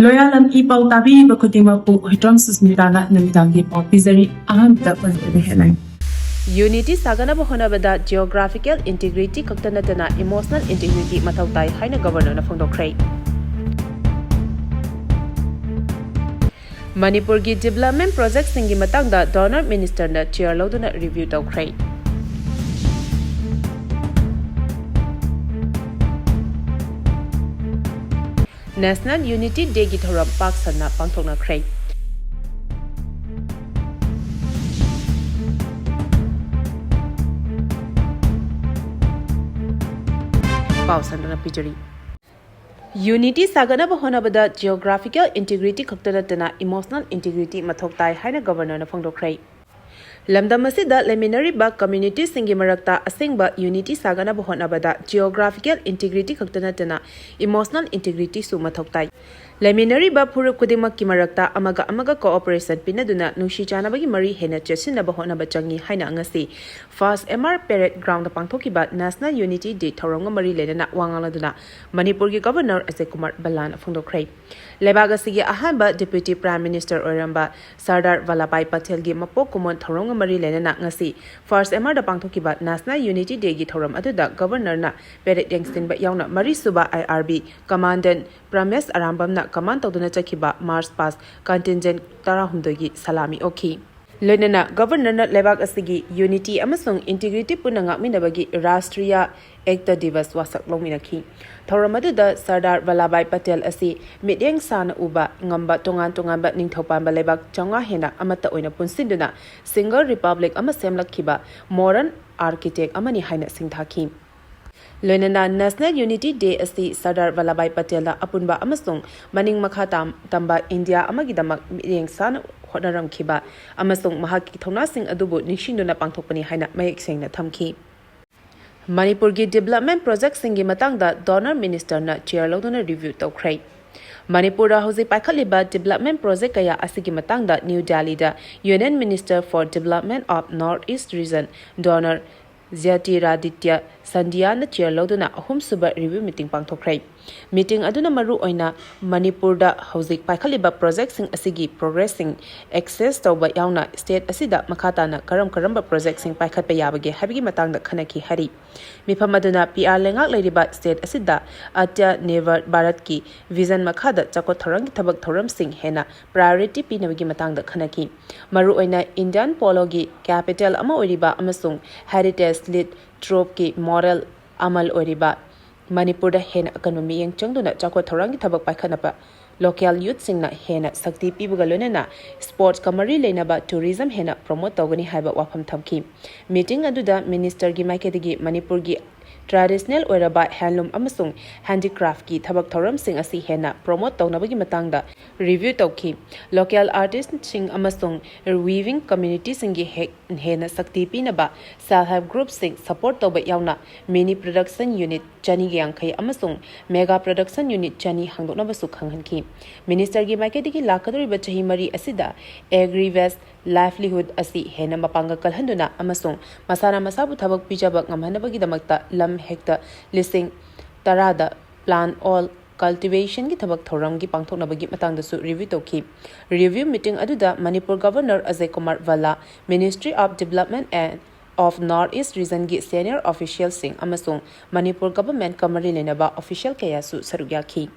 Loyalam E-PAO tabi bakutimapu hitram susmitana namidangi pau pizari aham da panjebe headline. Unity sagana bahonabada geographical integrity kaktanatana emotional integrity mathautai haina governor na phongdokhrei. Manipur gi development project singi matangda donor minister na chair loduna review tawkhrei. National Unity Day gi thoram pak sanna pangthoknakhrei. Pausandana pijari. Unity sagana bahonabada geographical integrity kaktanatana emotional integrity mathoktai haina governor na phongdokhrei. Lamdam asida leminariba community singi marakta asingba unity sagana bahonabada geographical integrity kaktanatana emotional integrity su mathoktai. Leminariba phurup kudimak ki marakta amaga cooperation pinaduna nungshi chanabagi mari hena chesinna bahonaba changi haina angasi first MR parade ground pangthokiba national unity day thorong mari lenana wangaladuna Manipur gi governor Ajay Kumar Balan phongdokhrei. Lebaga sigi ahamba deputy prime minister oiramba Sardar Vallabhbhai Patel gi mapok kumon thorong mari lenana ngasi first MR da pangthokiba national unity day gi thoram aduda governor na parade yangstin ba yauna mari suba IRB commandant Pramesh Arambamna command tawduna chakhiba Mars Pass contingent tarahumdoi gi salami okhi. Loinana governor na lebak asigi unity amasung integrity punanga minabagi Rashtriya Ekta Divas wasak longminakhi. Thoramadda Sardar Vallabhbhai Patel asi midyeng sana uba ngamba tongan ba ningthaupanba lebak changa hena amata oina punsinduna single republic ama semlakhiba modern architect amani haina singthakhi. Loinana National Unity Day asi Sardar Vallabhbhai Patel la apunba amasung maning makha tamba India amagidamak midyeng sana honaram khiba amasung mahaki thona sing adubu ningshinduna pangthokpani haina mayek sengna thamki. Manipur gi development project singi matangda donor minister na chair loduna review tawkhrei. Manipur ra hoji paikhaliba development project kaya asigi matangda New Delhi da Union Minister for Development of North East Region donor Jyotiraditya Sandhya na chair loduna ahum suba review meeting pangthokhrei. Meeting aduna maru oina Manipur da hoji paikhaliba project sing asigi progressing access tawba yauna state asida makhata na karamba project sing paikhatpa yabage habigi matangda khanaki hari. Mifam aduna PR lengak leiriba state asida atya never Bharat ki vision makhada chakot thorang thabak thoram sing hena priority pinabagi matangda khanaki. Maru oina Indian polo gi capital ama oiriba amasung heritage lit trope ki moral amal oiriba Manipur da hena economy yang changduna chakot thorang thabak paikhanapa local youth singna hena sakti pibuga lonena sports kamari leinaba tourism hena promote tawgani haiba wafam thamki. Meeting aduda minister gi maikadigi Manipur gi traditional oiraba handloom amasung handicraft ki thabak thoram sing asi hena promote tawnabagi matangda review tawki. Local artists sing amasung weaving community singi hena sakti pinaba self help group sing support tawba yauna mini production unit chani gyangkhai amasung mega production unit chani hangdoknaba su khanghanki. Minister gi maikadigi lakadoriba chahi mari asida agri-waste livelihood asi hena mapanga kalhanduna amasung masana masabu thabak pijaba ngamhanabagi damakta lam hekta listing tarada plan all cultivation ki thabak thoram gi pangthoknabagi matangda su review tawki. Review meeting aduda Manipur governor Ajay Kumar Valla Ministry of Development and of North East Region gi senior officials sing amasung Manipur government kamari lenaba official kaya su sarugyakhi.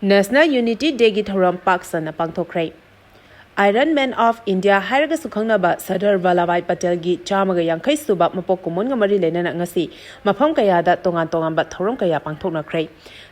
National Unity Day gi thoram pak sana pangthokhrei. Iron Man of India hairaga sukhangnaba Sardar Vallabhbhai Patel gi chamaga yankhai suba mapok kumon nga mari lenana ngasi mafam kaya da tongan ba thoram kaya pangthoknakhrei.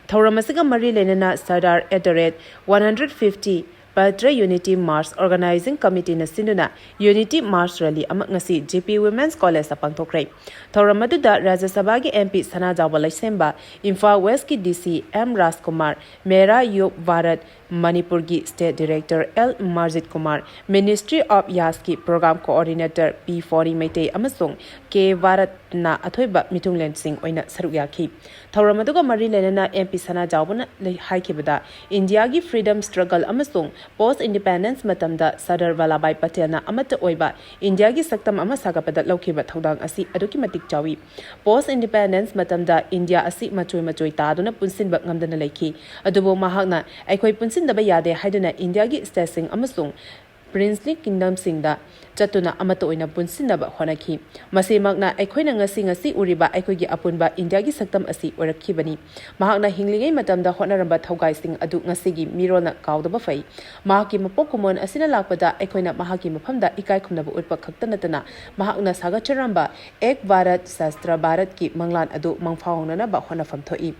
Thoram asiga mari lenana Sardar @ 150 Patra Unity March Organizing Committee na sinduna Unity March Rally amak ngasi JP Women's College sa pangthokhrei. Thoram aduda Rajya Sabha gi MP Sana Jawbalai semba Imphal West ki DC M Rajkumar Mera Yog Bharat Manipur gi State Director L Marjit Kumar Ministry of Yas ki Program Coordinator P40 Meitei amasung K Bharat na athoiba mitunglen sing oina sarugyakhi. Thoram aduga mari lenana MP Sana Jawbana haikibada India gi freedom struggle amasung post independence matamda Sardar Vallabhbhai Patelna amata oiba India gi saktam ama sagapada laukiba thodang asi aduki matik chawi post independence matamda India asi machoi taduna punsinba ngamdana leiki adubo mahakna aikoi punsinda ba yade haiduna India gi stasing amasung Princely Kingdom Singda Chatuna Amato in a Punsinaba Honaki. Masimagna Equina ngasi Uriba Equigi Apunba Indiagi Saktam Asi or a Kibani. Mahagna Hingling Madam the Honorable Togai Sing Adu Nasigi Mirona Kauda Buffet. Mahaki Mapokumon Asina Lapada Equina Mahaki Mapamda Ikai Kunaba Utpa Kaktanatana. Mahagna Saga Charamba Ek Bharat Sastra Bharat Ki Manglan Adu Mangfaunana Bahona from Toi.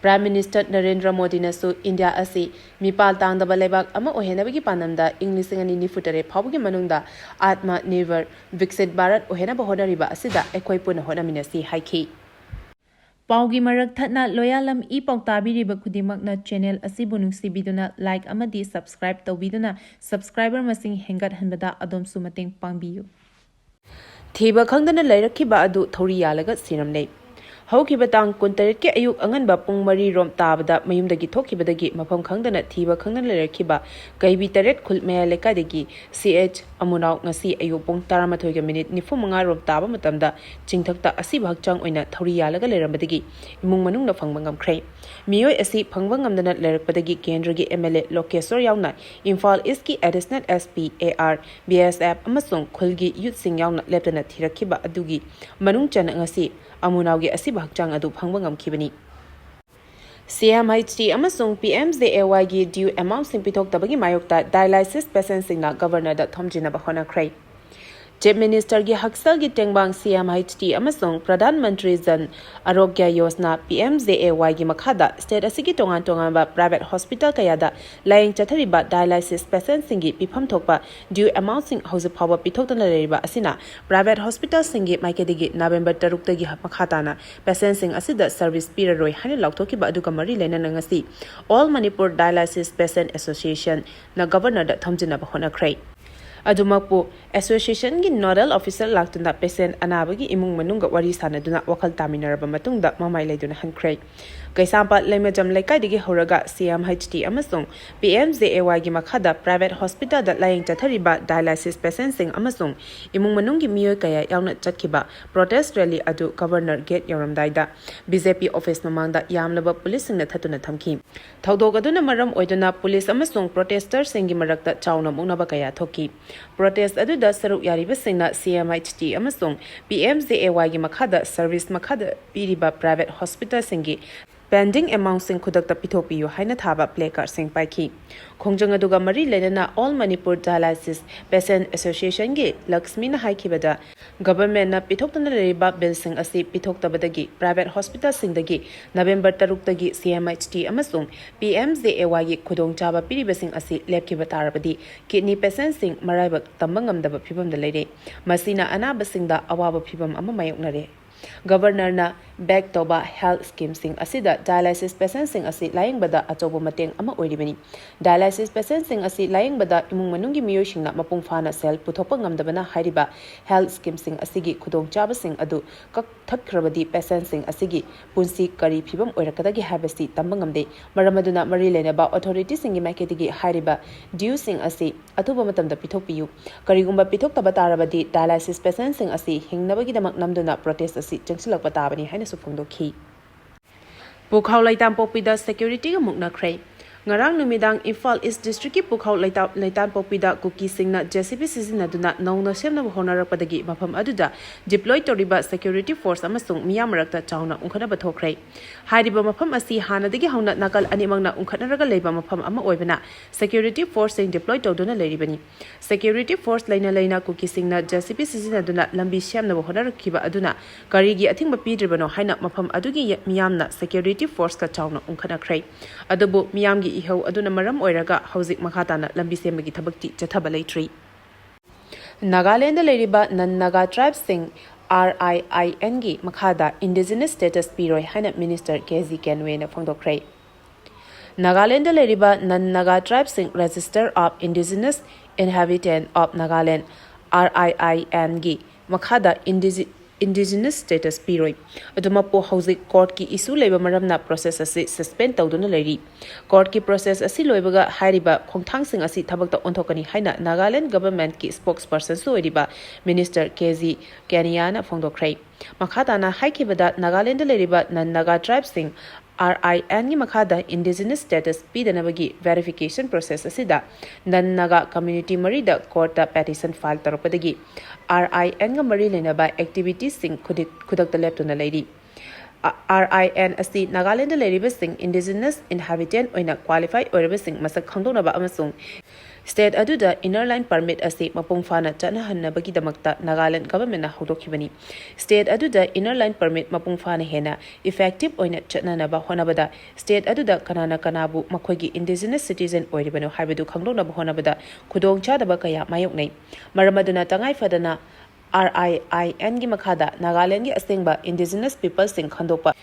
Prime Minister Narendra Modi nasu India asi mipal tangdaba lebak ama ohenabagi panamda English ngani nifutare phawgi manungda Atma Never Viksit Bharat ohenaba honariba asida ekoi puna honaminasi haiki Paugi marak thatna Loyalam E-PAO tabiriba khudimakna channel asibu nungsibiduna like amadi subscribe tawbiduna subscriber masing hengat hanbada adom sumating pangbiyu Thiba Khangdana Leirakhiba adu Thouri yalaga Siramle Haukibatang Kuntarit ke ayuk angan ba pung mari rom tabada mayumdagi thokibadagi mafam Khangdana Thiba Khangdana Leirakhiba kaibi taret khulmaya lekadagi CH amunau ngasi ayuk pung 13 minute nifumanga rom taba matamda chingthakta asiba hakchang oina Thouri yalaga lerambadagi imung manungna phangba ngamkhre miyoi asi phangba ngamdana lerakpadagi kendragi MLA Lokeswar yauna Imphal East ki additional SP AR BSF amasung khulgi youth sing yauna leptana thirakhiba adugi manung chana ngasi amunaugi asiba hakchang adu phangba ngamkhibani CMHT amasung PMZAY gi due amount sing pithok tabagi mayokta dialysis patient singna governor da thomjina ba Muknakhre Chief Minister gi haksal gi tengbang CMHT amasung Pradhan Mantri Jan Arogya Yojana PMZAY gi makhada state asigi tongan ba private hospital kayada laying chathariba dialysis patient singi pifam thokpa due amount sing house power pithoktana leriba asina private hospital singi maikedigi November 3 tagi makhatana patient sing asida service piraroi hani lauthokiba aduga mari lena ngasi All Manipur Dialysis Patient Association na governor da thomjina ba Muknakhre Adumakpu Association gi nodal officer laktunda patient anabagi imung manunga wari sanaduna wakal taminaraba matungda mamai leiduna hankre Kaisampa lemajam lekaidigi horaga CMHT amasung PMZAY gi makhada private hospital da laying chathariba dialysis patient sing amasung imung manungi miyoi kaya yauna chatkiba protest rally adu governor gate yoramdaida BJP office mamangda yamlaba police singna thatuna thamki thaudog aduna maram oiduna police amasung protesters singi marakta chauna mungnaba kaya thoki protest aduda saruk yariba singna CMHT amasung PMZAY gi makhada service makhada piriba private hospital singi pending amount sing khudakta pithopiyu haina thaba placard sing paiki khongjang aduga mari lenana All Manipur Dialysis Patient Association gi Lakshmi na haikibada government na pithoktana leriba bill sing asi pithoktabadagi private hospital sing dagi November 3 tagi CMHT amasung PMZAY gi khudongchaba piriba sing asi lepkiba tarabadi kidney patient sing maraiba tambangam daba phibam da leire masina anaba singda awaba phibam ama mayoknare Governor na back toba health scheme sing asida dialysis patient sing asi laying bada achobo mateng ama oiribani dialysis patient sing asi laying bada imung manungi miyo singna mapung fana sel puthopa ngamdabana hairiba health scheme sing asigi khudong chaba sing adu kak thakkrabadi patient sing asigi punsi kari phibam oirakadagi habasi tambangamde maramaduna mari lenaba authority singi maiketigi hairiba due sing asi atuba matamda pithokpiyu karigumba pithokta batarabadi dialysis patient sing asi hingnabagi damak namduna protest Jangsilak Batabani Haina Sufundo Ki Pukhao Leitanpokpida Securityga Muknakhre Ngarang numidang Imphal East District ki Pukhao Leitanpokpida kuki singna JCP sizinaduna nauna semna honarapadagi mafam aduda deploy toriba security force amasung miyamrakta chauna unkhana bathokre hariba mafam asi hanadagi hauna nakal animangna unkhanaraga leiba mafam ama oibana security force sing deploy toduna leribani security force leina kuki singna JCP sizinaduna lambi semna honarakhiba aduna karigi athingba pidribano haina mafam adugi miyamna security force ka chauna unkhanakhre adubu miyamgi ihau aduna maram oiraga hauzik makhatana lambi semagi thabakti chathaba leitri Nagaland leriba nan Naga tribe sing RIIN gi makhada indigenous status piroi haina minister KZ Kenwe na phangdokre Nagaland leriba nan Naga tribe sing register of indigenous inhabitant of Nagaland RIIN gi makhada indigenous status piroi aduma po hauzik court ki issue leba maramna process asi suspend tawduna leri court ki process asi loibaga hairiba khongthang sing asi thabakta onthokani haina Nagaland government ki spokesperson su oiriba minister KZ Kanyana phongdokhrei Makhatana haikibada Nagaland leriba nan Naga tribe sing RIN gi makhada indigenous status pidanabagi verification process asida nan Naga community marida court da petition file tarapadagi RIN ga mari lenaba activities sing khudak leptuna leiri RIN asi Nagaland leriba sing indigenous inhabitant oina qualify oiraba sing masak khangdonaba amasung state aduda inner line permit asi mapung fana chana hannabagi damakta Nagaland government na hodokhibani state aduda inner line permit mapung fana hena effective oina chana naba honabada state aduda kanana kanabu makhoigi indigenous citizen oiribano haibedu khangdonaba honabada khudong chadaba kaya mayoknei maramaduna tangai fadana RIN gi makhada Nagaland gi asengba indigenous people sing khandokpa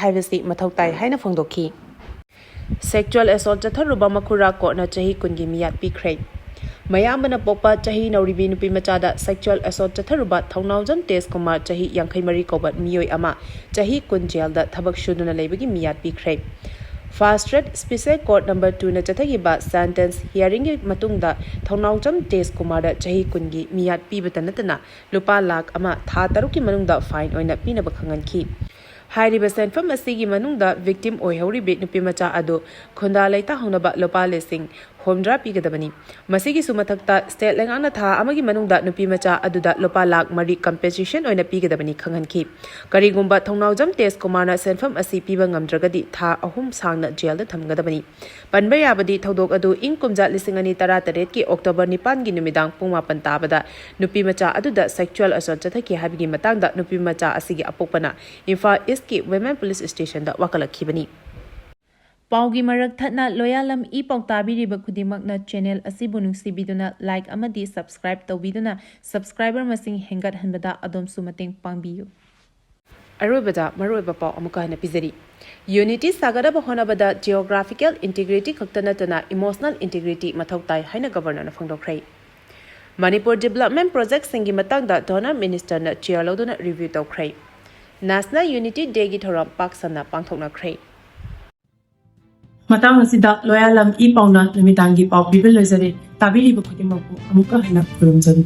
haibasi mathautai haina phongdokhi sexual assault chatharuba makhura ko na chahi kungi miyat pikhrei mayambana pokpa chahi nauribi nupi machada sexual assault chatharuba thongnaujan test kumar chahi 53 kobat miyoi ama chahi kun jail da thabak shuduna leibagi miyat pikhrei fast track special court number 2 na chathagiba sentence hearing gi matungda thongnaujan test kumar da chahi kungi miyat pibatanatana lupa lakh ama tha taruki manungda fine oina pinaba khanganki Hairiba senfam asigi manungda victim oihori bit nupi macha ado khonda leita honaba lopa lesing homdra pigadabani masigi sumathakta state lengana tha amagi manungda nupi macha aduda lopa lakh mari compensation oina pigadabani khanghanki karigumba thongnaujam test kumana senfam asi piba ngamdragadi tha ahum sangna jail da thamgadabani panba yabadi thodok adu ing kumja lisingani tarat ki october 9 gi numidang pungma pan tabada nupi macha aduda sexual assault chathaki habigi matangda nupi macha asigi apokpana infa ki women police station da wakalakhibani Paugi marak thatna Loyalam E-PAO tabiriba khudimakna channel asibu nungsibiduna like amadi subscribe tawbiduna subscriber masing hengat hanbada adom sumateng pangbiyu Arubada maroiba pau amuka hana pizari Unity sagada bahonabada geographical integrity khaktana tana emotional integrity mathautai haina governor na phangdokhrei Manipur development project singi matangda donor minister na chair loduna review tawkhrei National Unity Day gi thoram paksana pangthoknakhre Matang asida Loyalam E-PAO na namitangi pau bibil lezare tabiri ba khudimako amuka hina kurumjani